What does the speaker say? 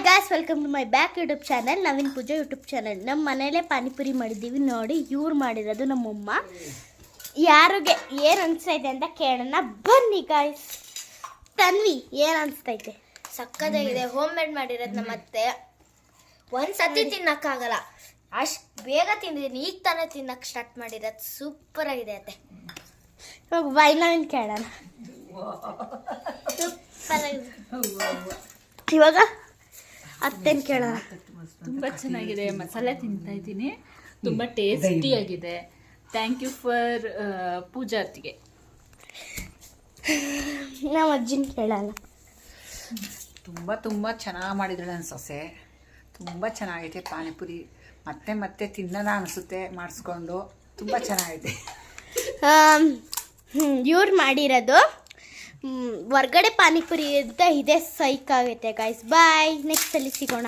Hi guys, welcome to my back YouTube channel, Naveen Pooja YouTube channel. ನಮ್ಮ ಮನೇಲೇ ಪಾನಿಪುರಿ ಮಾಡಿದ್ದೀವಿ ನೋಡಿ. ಇವ್ರು ಮಾಡಿರೋದು ನಮ್ಮಮ್ಮ. ಯಾರಿಗೆ ಏನು ಅನಿಸ್ತೈತೆ ಅಂತ ಕೇಳೋಣ ಬನ್ನಿ ಗಾಯ್ಸ್. ತನ್ವಿ, ಏನು ಅನಿಸ್ತೈತೆ? ಸಕ್ಕತ್ತಾಗಿದೆ. ಹೋಮ್ ಮೇಡ್ ಮಾಡಿರೋದು ನಮ್ಮತ್ತೆ. ಒಂದ್ಸತಿ ತಿನ್ನಕ್ಕಾಗಲ್ಲ, ಅಷ್ಟು ಬೇಗ ತಿಂದಿದ್ದೀನಿ. ಈಗ ತಾನೇ ತಿನ್ನಕ್ಕೆ ಸ್ಟಾರ್ಟ್ ಮಾಡಿರೋದು. ಸೂಪರ್ ಆಗಿದೆ ಅತ್ತೆ. ಇವಾಗ ವೈನವಿನ್ ಕೇಳೋಣ. ಸೂಪರ್ ಆಗಿದೆ. ಇವಾಗ ಅತ್ತೆನ ಕೇಳೋಣ. ತುಂಬ ಚೆನ್ನಾಗಿದೆ. ಮಸಾಲೆ ತಿಂತಾ ಇದ್ದೀನಿ, ತುಂಬ ಟೇಸ್ಟಿಯಾಗಿದೆ. ಥ್ಯಾಂಕ್ ಯು ಫಾರ್ ಪೂಜಾ ಅತ್ತಿಗೆ. ನಮ್ಮ ಅಜ್ಜಿನ ಕೇಳೋಣ. ತುಂಬ ಚೆನ್ನಾಗಿ ಮಾಡಿದ್ರು ನನ್ನ ಸೊಸೆ. ತುಂಬ ಚೆನ್ನಾಗೈತೆ ಪಾನಿಪುರಿ. ಮತ್ತೆ ಮತ್ತೆ ತಿನ್ನೋಣ ಅನಿಸುತ್ತೆ ಮಾಡಿಸ್ಕೊಂಡು. ತುಂಬ ಚೆನ್ನಾಗೈತೆ. ಇವ್ರು ಮಾಡಿರೋದು ಹೊರ್ಗಡೆ ಪಾನಿಪುರಿ ಅಂತ ಇದೆ. ಸೈಕ್ ಆಗೈತೆ ಗಾಯ್ಸ್. ಬಾಯ್, ನೆಕ್ಸ್ಟ್ ಅಲ್ಲಿ ಸಿಗೋಣ.